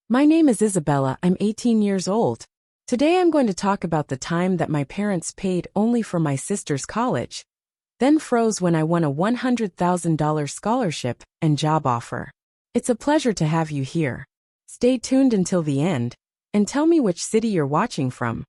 My name is Isabella, I'm 18 years old. Today I'm going to talk about the time that my parents paid only for my sister's college, then froze when I won a $100,000 scholarship and job offer. It's a pleasure to have you here. Stay tuned until the end, and tell me which city you're watching from.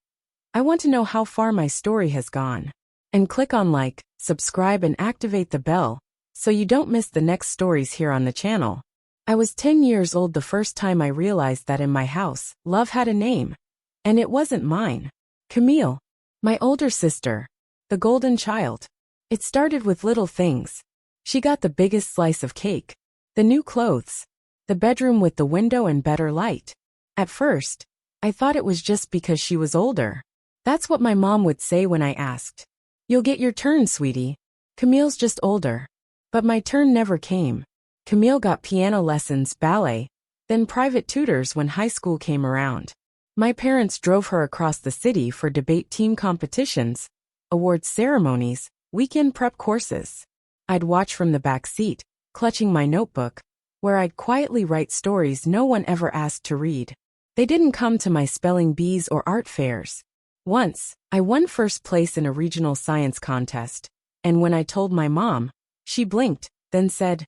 I want to know how far my story has gone. And click on like, subscribe and activate the bell, so you don't miss the next stories here on the channel. I was 10 years old the first time I realized that in my house, love had a name. And it wasn't mine. Camille. My older sister. The golden child. It started with little things. She got the biggest slice of cake. The new clothes. The bedroom with the window and better light. At first, I thought it was just because she was older. That's what my mom would say when I asked. You'll get your turn, sweetie. Camille's just older. But my turn never came. Camille got piano lessons, ballet, then private tutors when high school came around. My parents drove her across the city for debate team competitions, awards ceremonies, weekend prep courses. I'd watch from the back seat, clutching my notebook, where I'd quietly write stories no one ever asked to read. They didn't come to my spelling bees or art fairs. Once, I won first place in a regional science contest, and when I told my mom, she blinked, then said,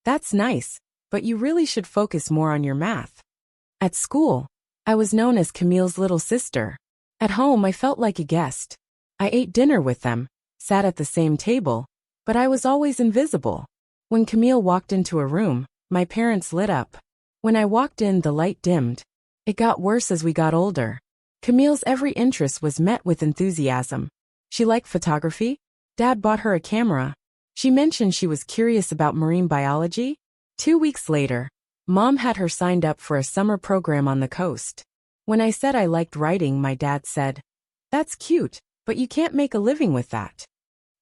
"That's nice, but you really should focus more on your math." At school, I was known as Camille's little sister. At home, I felt like a guest. I ate dinner with them, sat at the same table, but I was always invisible. When Camille walked into a room, my parents lit up. When I walked in, the light dimmed. It got worse as we got older. Camille's every interest was met with enthusiasm. She liked photography. Dad bought her a camera. She mentioned she was curious about marine biology. 2 weeks later, Mom had her signed up for a summer program on the coast. When I said I liked writing, my dad said, "That's cute, but you can't make a living with that."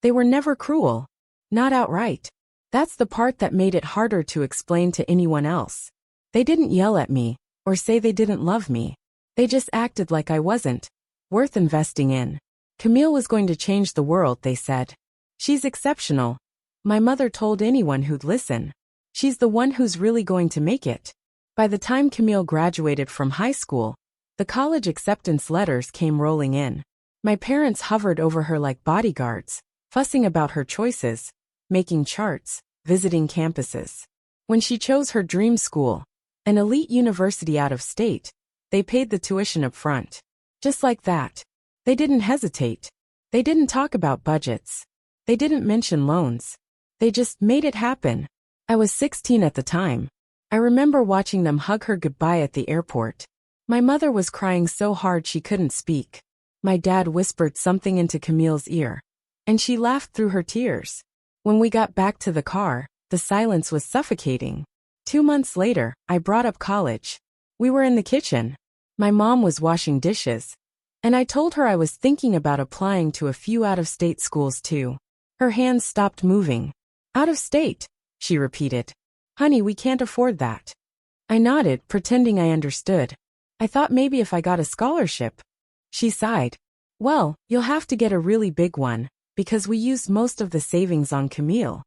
They were never cruel. Not outright. That's the part that made it harder to explain to anyone else. They didn't yell at me, or say they didn't love me. They just acted like I wasn't worth investing in. Camille was going to change the world, they said. She's exceptional. My mother told anyone who'd listen. She's the one who's really going to make it. By the time Camille graduated from high school, the college acceptance letters came rolling in. My parents hovered over her like bodyguards, fussing about her choices, making charts, visiting campuses. When she chose her dream school, an elite university out of state, they paid the tuition up front. Just like that. They didn't hesitate. They didn't talk about budgets. They didn't mention loans. They just made it happen. I was 16 at the time. I remember watching them hug her goodbye at the airport. My mother was crying so hard she couldn't speak. My dad whispered something into Camille's ear, and she laughed through her tears. When we got back to the car, the silence was suffocating. 2 months later, I brought up college. We were in the kitchen. My mom was washing dishes, and I told her I was thinking about applying to a few out-of-state schools too. Her hands stopped moving. "Out of state," she repeated. "Honey, we can't afford that." I nodded, pretending I understood. "I thought maybe if I got a scholarship." She sighed. "Well, you'll have to get a really big one, because we used most of the savings on Camille."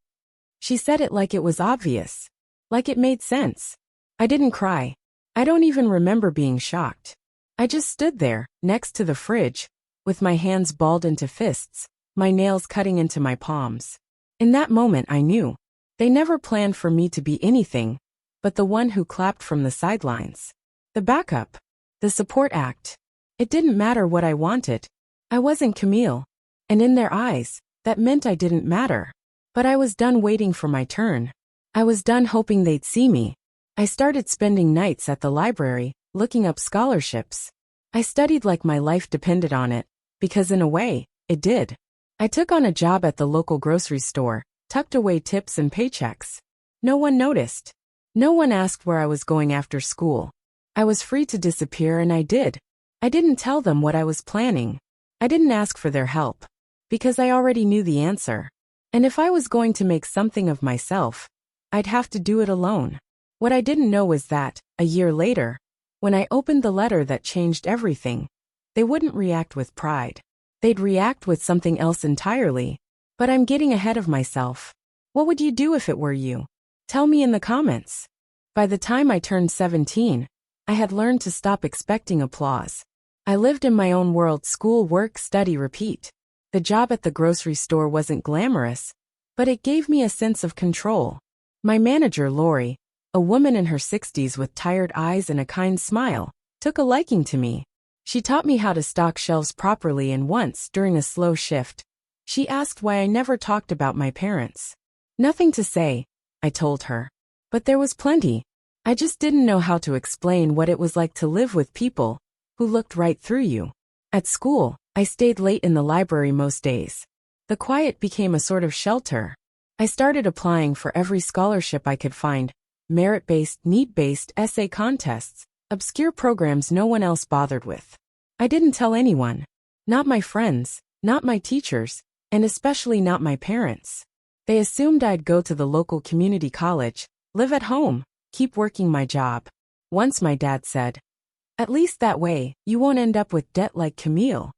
She said it like it was obvious. Like it made sense. I didn't cry. I don't even remember being shocked. I just stood there, next to the fridge, with my hands balled into fists, my nails cutting into my palms. In that moment I knew. They never planned for me to be anything, but the one who clapped from the sidelines. The backup. The support act. It didn't matter what I wanted. I wasn't Camille. And in their eyes, that meant I didn't matter. But I was done waiting for my turn. I was done hoping they'd see me. I started spending nights at the library, looking up scholarships. I studied like my life depended on it, because in a way, it did. I took on a job at the local grocery store, tucked away tips and paychecks. No one noticed. No one asked where I was going after school. I was free to disappear, and I did. I didn't tell them what I was planning. I didn't ask for their help, because I already knew the answer. And if I was going to make something of myself, I'd have to do it alone. What I didn't know was that, a year later, when I opened the letter that changed everything, they wouldn't react with pride. They'd react with something else entirely. But I'm getting ahead of myself. What would you do if it were you? Tell me in the comments. By the time I turned 17, I had learned to stop expecting applause. I lived in my own world: school, work, study, repeat. The job at the grocery store wasn't glamorous, but it gave me a sense of control. My manager, Lori, a woman in her 60s with tired eyes and a kind smile, took a liking to me. She taught me how to stock shelves properly, and once, during a slow shift, she asked why I never talked about my parents. Nothing to say, I told her. But there was plenty. I just didn't know how to explain what it was like to live with people who looked right through you. At school, I stayed late in the library most days. The quiet became a sort of shelter. I started applying for every scholarship I could find: merit-based, need-based, essay contests, obscure programs no one else bothered with. I didn't tell anyone. Not my friends, not my teachers, and especially not my parents. They assumed I'd go to the local community college, live at home, keep working my job. Once my dad said, "At least that way, you won't end up with debt like Camille."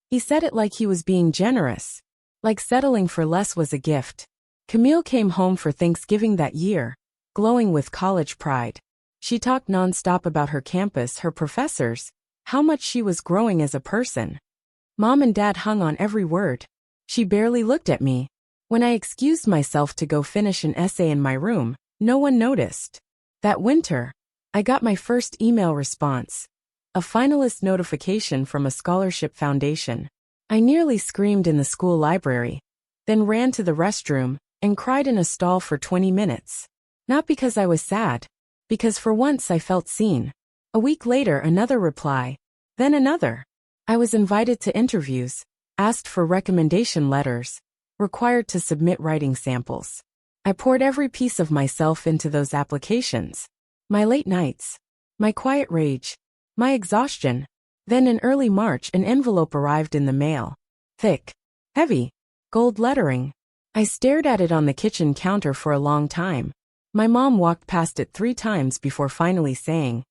He said it like he was being generous, like settling for less was a gift. Camille came home for Thanksgiving that year, glowing with college pride. She talked nonstop about her campus, her professors, how much she was growing as a person. Mom and Dad hung on every word. She barely looked at me. When I excused myself to go finish an essay in my room, no one noticed. That winter, I got my first email response, a finalist notification from a scholarship foundation. I nearly screamed in the school library, then ran to the restroom and cried in a stall for 20 minutes. Not because I was sad, because for once I felt seen. A week later, another reply, then another. I was invited to interviews, asked for recommendation letters, required to submit writing samples. I poured every piece of myself into those applications. My late nights, my quiet rage, my exhaustion. Then in early March, an envelope arrived in the mail. Thick, heavy, gold lettering. I stared at it on the kitchen counter for a long time. My mom walked past it 3 times before finally saying,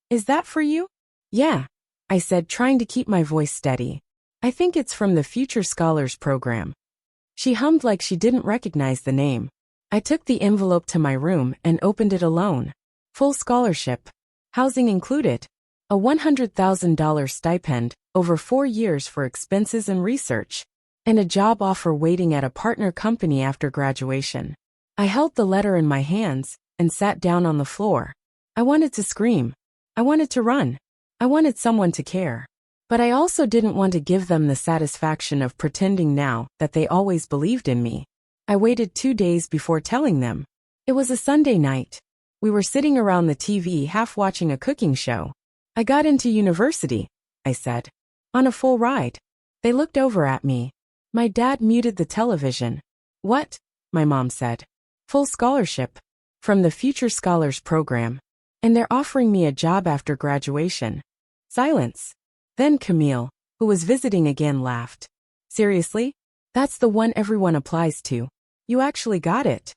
"Is that for you?" "Yeah," I said, trying to keep my voice steady. "I think it's from the Future Scholars Program." She hummed like she didn't recognize the name. I took the envelope to my room and opened it alone. Full scholarship. Housing included. A $100,000 stipend, over 4 years for expenses and research. And a job offer waiting at a partner company after graduation. I held the letter in my hands and sat down on the floor. I wanted to scream. I wanted to run. I wanted someone to care. But I also didn't want to give them the satisfaction of pretending now that they always believed in me. I waited 2 days before telling them. It was a Sunday night. We were sitting around the TV half watching a cooking show. "I got into university," I said. "On a full ride." They looked over at me. My dad muted the television. "What?" my mom said. "Full scholarship. From the Future Scholars Program. And they're offering me a job after graduation." Silence. Then Camille, who was visiting again, laughed. "Seriously? That's the one everyone applies to. You actually got it?"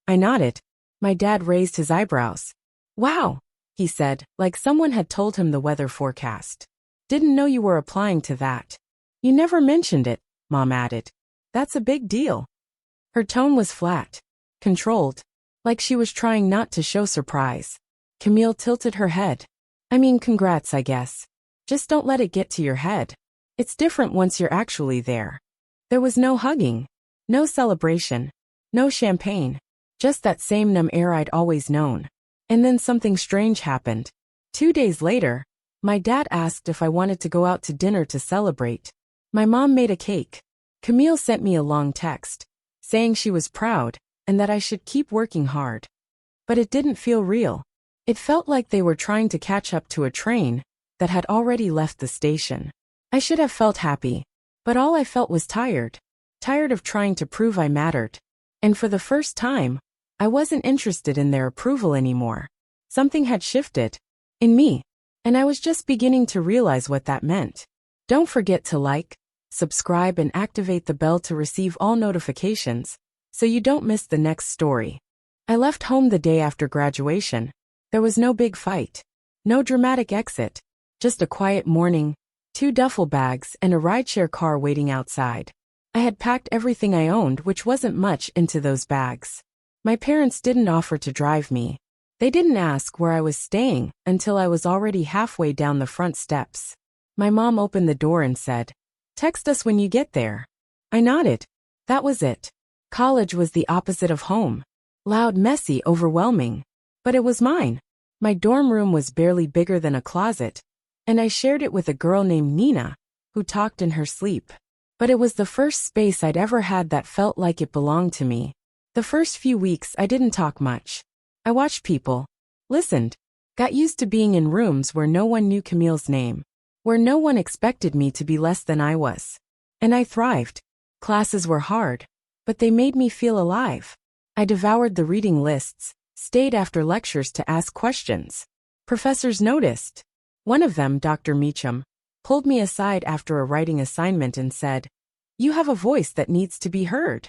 I nodded. My dad raised his eyebrows. "Wow," he said, like someone had told him the weather forecast. "Didn't know you were applying to that." "You never mentioned it," Mom added. "That's a big deal." Her tone was flat, controlled, like she was trying not to show surprise. Camille tilted her head. "I mean, congrats, I guess. Just don't let it get to your head. It's different once you're actually there." There was no hugging, no celebration, no champagne, just that same numb air I'd always known. And then something strange happened. 2 days later, my dad asked if I wanted to go out to dinner to celebrate. My mom made a cake. Camille sent me a long text, saying she was proud and that I should keep working hard. But it didn't feel real. It felt like they were trying to catch up to a train that had already left the station. I should have felt happy, but all I felt was tired. Tired of trying to prove I mattered. And for the first time, I wasn't interested in their approval anymore. Something had shifted. In me. And I was just beginning to realize what that meant. Don't forget to like, subscribe, and activate the bell to receive all notifications, so you don't miss the next story. I left home the day after graduation. There was no big fight. No dramatic exit. Just a quiet morning, 2 duffel bags and a rideshare car waiting outside. I had packed everything I owned, which wasn't much, into those bags. My parents didn't offer to drive me. They didn't ask where I was staying until I was already halfway down the front steps. My mom opened the door and said, "Text us when you get there." I nodded. That was it. College was the opposite of home. Loud, messy, overwhelming. But it was mine. My dorm room was barely bigger than a closet, and I shared it with a girl named Nina, who talked in her sleep. But it was the first space I'd ever had that felt like it belonged to me. The first few weeks I didn't talk much. I watched people, listened, got used to being in rooms where no one knew Camille's name, where no one expected me to be less than I was. And I thrived. Classes were hard, but they made me feel alive. I devoured the reading lists, stayed after lectures to ask questions. Professors noticed. One of them, Dr. Meacham, pulled me aside after a writing assignment and said, "You have a voice that needs to be heard."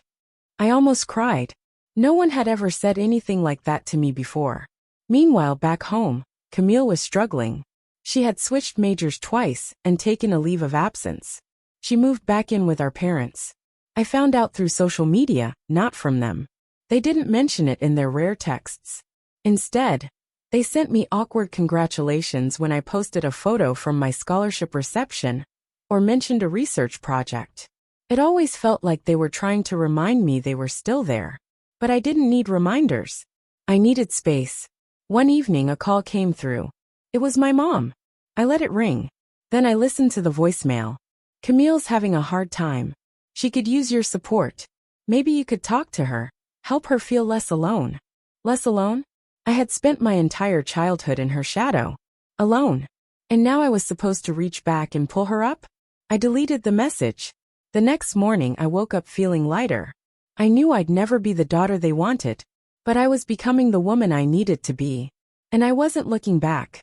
I almost cried. No one had ever said anything like that to me before. Meanwhile, back home, Camille was struggling. She had switched majors twice and taken a leave of absence. She moved back in with our parents. I found out through social media, not from them. They didn't mention it in their rare texts. Instead, they sent me awkward congratulations when I posted a photo from my scholarship reception or mentioned a research project. It always felt like they were trying to remind me they were still there. But I didn't need reminders. I needed space. One evening a call came through. It was my mom. I let it ring. Then I listened to the voicemail. "Camille's having a hard time. She could use your support. Maybe you could talk to her, help her feel less alone." Less alone? I had spent my entire childhood in her shadow. Alone. And now I was supposed to reach back and pull her up? I deleted the message. The next morning I woke up feeling lighter. I knew I'd never be the daughter they wanted, but I was becoming the woman I needed to be. And I wasn't looking back.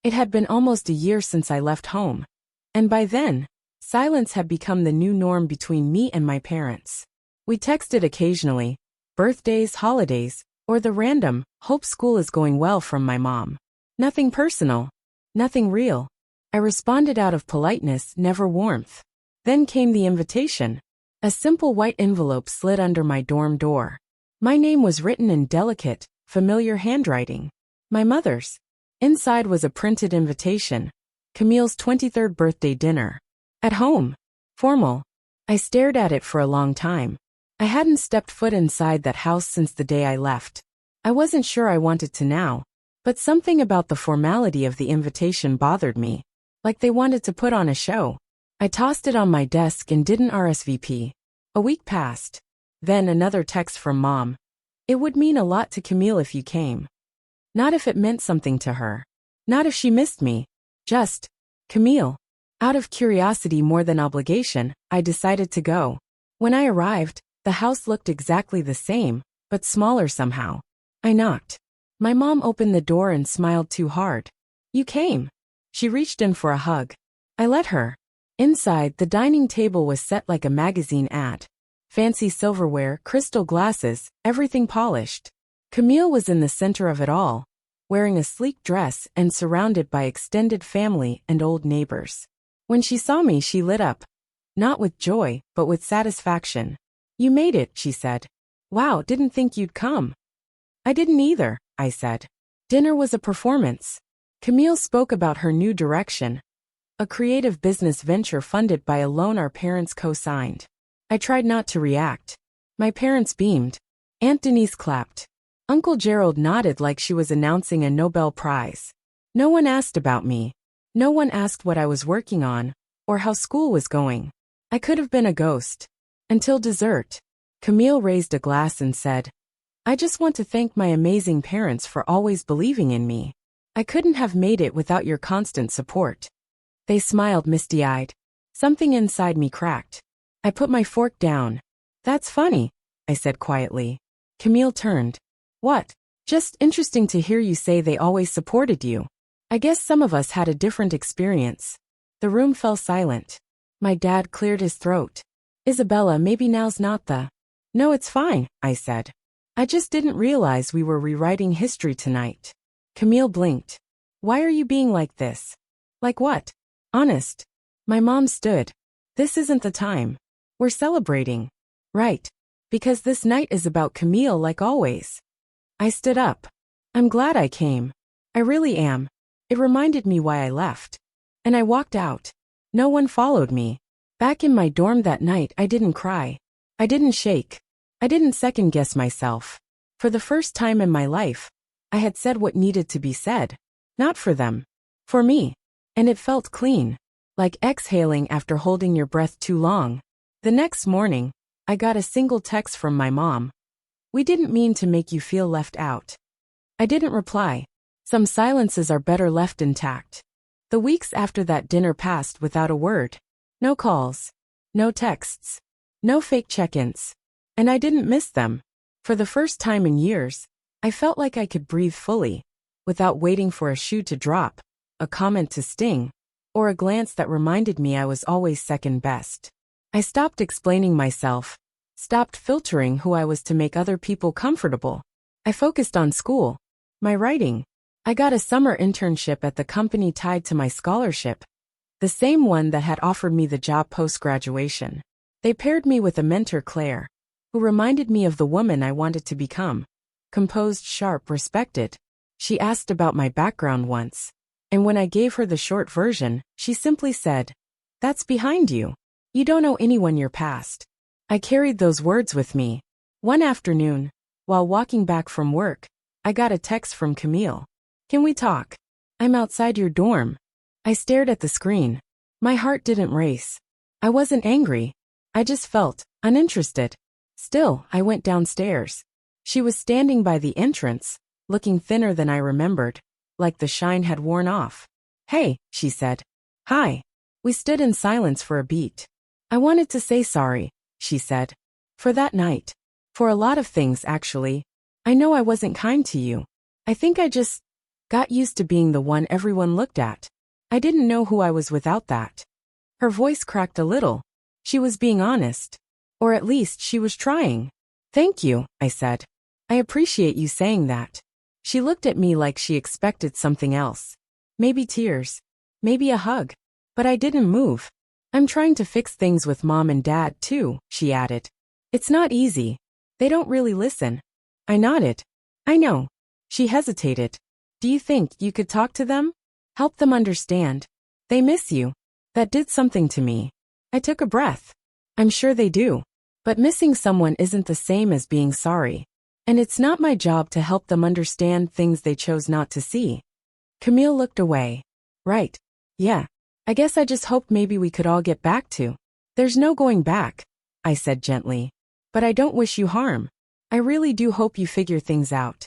It had been almost a year since I left home. And by then, silence had become the new norm between me and my parents. We texted occasionally, birthdays, holidays, or the random, "Hope school is going well" from my mom. Nothing personal. Nothing real. I responded out of politeness, never warmth. Then came the invitation. A simple white envelope slid under my dorm door. My name was written in delicate, familiar handwriting. My mother's. Inside was a printed invitation. Camille's 23rd birthday dinner. At home. Formal. I stared at it for a long time. I hadn't stepped foot inside that house since the day I left. I wasn't sure I wanted to now. But something about the formality of the invitation bothered me. Like they wanted to put on a show. I tossed it on my desk and didn't RSVP. A week passed. Then another text from Mom. "It would mean a lot to Camille if you came." Not if it meant something to her. Not if she missed me. Just, Camille. Out of curiosity more than obligation, I decided to go. When I arrived, the house looked exactly the same, but smaller somehow. I knocked. My mom opened the door and smiled too hard. "You came." She reached in for a hug. I let her. Inside, the dining table was set like a magazine ad. Fancy silverware, crystal glasses, everything polished. Camille was in the center of it all, wearing a sleek dress and surrounded by extended family and old neighbors. When she saw me, she lit up. Not with joy, but with satisfaction. "You made it," she said. "Wow, didn't think you'd come." "I didn't either," I said. Dinner was a performance. Camille spoke about her new direction. A creative business venture funded by a loan our parents co-signed. I tried not to react. My parents beamed. Aunt Denise clapped. Uncle Gerald nodded like she was announcing a Nobel Prize. No one asked about me. No one asked what I was working on, or how school was going. I could have been a ghost. Until dessert. Camille raised a glass and said, "I just want to thank my amazing parents for always believing in me. I couldn't have made it without your constant support." They smiled misty-eyed. Something inside me cracked. I put my fork down. "That's funny," I said quietly. Camille turned. "What?" "Just interesting to hear you say they always supported you. I guess some of us had a different experience." The room fell silent. My dad cleared his throat. "Isabella, maybe now's not the—" "No, it's fine," I said. "I just didn't realize we were rewriting history tonight." Camille blinked. "Why are you being like this?" "Like what?" "Honest." My mom stood. "This isn't the time. We're celebrating." "Right. Because this night is about Camille like always." I stood up. I'm glad I came. I really am. It reminded me why I left. And I walked out. No one followed me. Back in my dorm that night, I didn't cry. I didn't shake. I didn't second-guess myself. For the first time in my life, I had said what needed to be said. Not for them. For me. And it felt clean. Like exhaling after holding your breath too long. The next morning, I got a single text from my mom. We didn't mean to make you feel left out. I didn't reply. Some silences are better left intact. The weeks after that dinner passed without a word. No calls. No texts. No fake check-ins. And I didn't miss them. For the first time in years, I felt like I could breathe fully, without waiting for a shoe to drop, a comment to sting, or a glance that reminded me I was always second best. I stopped explaining myself, stopped filtering who I was to make other people comfortable. I focused on school, my writing. I got a summer internship at the company tied to my scholarship, the same one that had offered me the job post-graduation. They paired me with a mentor, Claire, who reminded me of the woman I wanted to become. Composed, sharp, respected. She asked about my background once, and when I gave her the short version, she simply said, "That's behind you. You don't owe anyone your past." I carried those words with me. One afternoon, while walking back from work, I got a text from Camille. "Can we talk? I'm outside your dorm." I stared at the screen. My heart didn't race. I wasn't angry. I just felt uninterested. Still, I went downstairs. She was standing by the entrance, looking thinner than I remembered, like the shine had worn off. "Hey," she said. "Hi." We stood in silence for a beat. "I wanted to say sorry," she said. "For that night. For a lot of things, actually. I know I wasn't kind to you. I think I just got used to being the one everyone looked at. I didn't know who I was without that." Her voice cracked a little. She was being honest. Or at least she was trying. "Thank you," I said. "I appreciate you saying that." She looked at me like she expected something else. Maybe tears. Maybe a hug. But I didn't move. "I'm trying to fix things with Mom and Dad, too," she added. "It's not easy. They don't really listen." I nodded. "I know." She hesitated. "Do you think you could talk to them? Help them understand? They miss you." That did something to me. I took a breath. I'm sure they do. But missing someone isn't the same as being sorry. And it's not my job to help them understand things they chose not to see. Camille looked away. "Right. Yeah. I guess I just hoped maybe we could all get back to." "There's no going back," I said gently. "But I don't wish you harm. I really do hope you figure things out."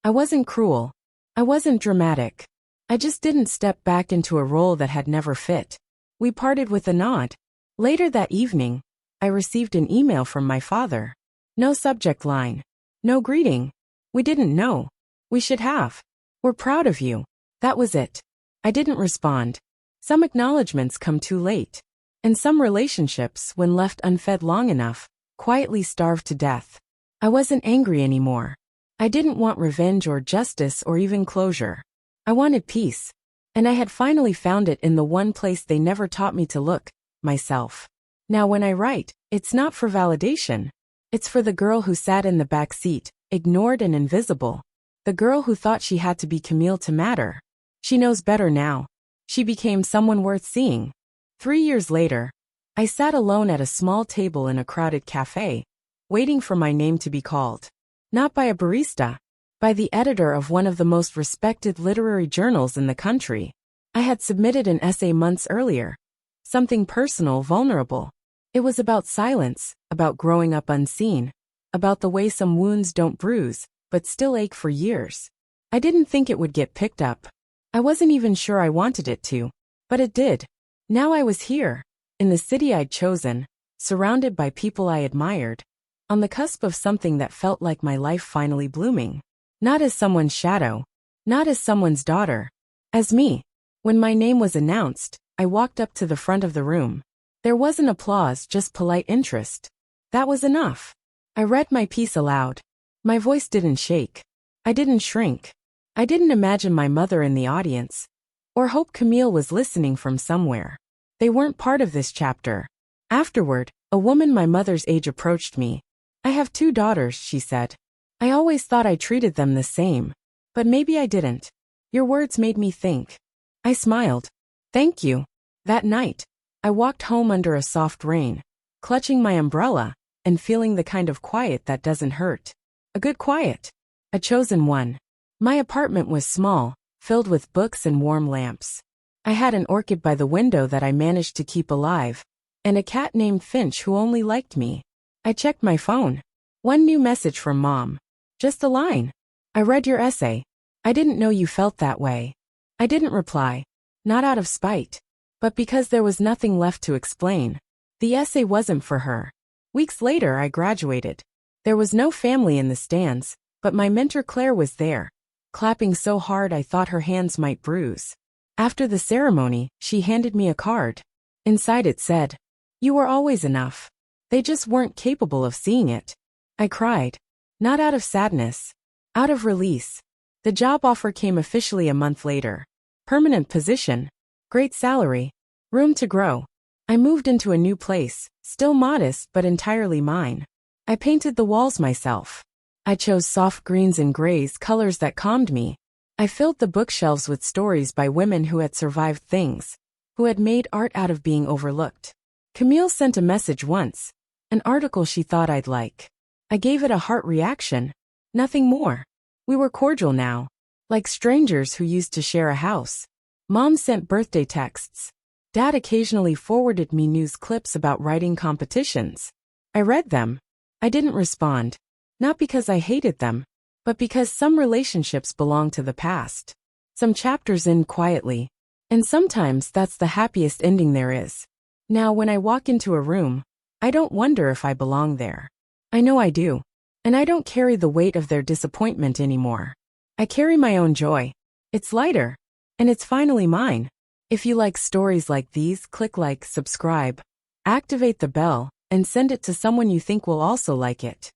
I wasn't cruel. I wasn't dramatic. I just didn't step back into a role that had never fit. We parted with a nod. Later that evening, I received an email from my father. No subject line. No greeting. "We didn't know. We should have. We're proud of you." That was it. I didn't respond. Some acknowledgments come too late. And some relationships, when left unfed long enough, quietly starve to death. I wasn't angry anymore. I didn't want revenge or justice or even closure. I wanted peace. And I had finally found it in the one place they never taught me to look, myself. Now when I write, it's not for validation. It's for the girl who sat in the back seat, ignored and invisible. The girl who thought she had to be Camille to matter. She knows better now. She became someone worth seeing. 3 years later, I sat alone at a small table in a crowded cafe, waiting for my name to be called. Not by a barista. By the editor of one of the most respected literary journals in the country. I had submitted an essay months earlier. Something personal, vulnerable. It was about silence, about growing up unseen, about the way some wounds don't bruise, but still ache for years. I didn't think it would get picked up. I wasn't even sure I wanted it to. But it did. Now I was here, in the city I'd chosen, surrounded by people I admired, on the cusp of something that felt like my life finally blooming. Not as someone's shadow. Not as someone's daughter. As me. When my name was announced, I walked up to the front of the room. There wasn't applause, just polite interest. That was enough. I read my piece aloud. My voice didn't shake. I didn't shrink. I didn't imagine my mother in the audience, or hope Camille was listening from somewhere. They weren't part of this chapter. Afterward, a woman my mother's age approached me. "I have 2 daughters," she said. "I always thought I treated them the same. But maybe I didn't. Your words made me think. I smiled. Thank you. That night, I walked home under a soft rain, clutching my umbrella, and feeling the kind of quiet that doesn't hurt. A good quiet. A chosen one. My apartment was small, filled with books and warm lamps. I had an orchid by the window that I managed to keep alive, and a cat named Finch who only liked me. I checked my phone. One new message from Mom. Just a line. I read your essay. I didn't know you felt that way. I didn't reply. Not out of spite, but because there was nothing left to explain. The essay wasn't for her. Weeks later, I graduated. There was no family in the stands, but my mentor Claire was there, clapping so hard I thought her hands might bruise. After the ceremony, she handed me a card. Inside it said, "You were always enough. They just weren't capable of seeing it." I cried. Not out of sadness. Out of release. The job offer came officially a month later. Permanent position. Great salary. Room to grow. I moved into a new place, still modest but entirely mine. I painted the walls myself. I chose soft greens and grays, colors that calmed me. I filled the bookshelves with stories by women who had survived things, who had made art out of being overlooked. Camille sent a message once, an article she thought I'd like. I gave it a heart reaction. Nothing more. We were cordial now, like strangers who used to share a house. Mom sent birthday texts. Dad occasionally forwarded me news clips about writing competitions. I read them. I didn't respond. Not because I hated them, but because some relationships belong to the past. Some chapters end quietly. And sometimes that's the happiest ending there is. Now when I walk into a room, I don't wonder if I belong there. I know I do. And I don't carry the weight of their disappointment anymore. I carry my own joy. It's lighter. And it's finally mine. If you like stories like these, click like, subscribe, activate the bell, and send it to someone you think will also like it.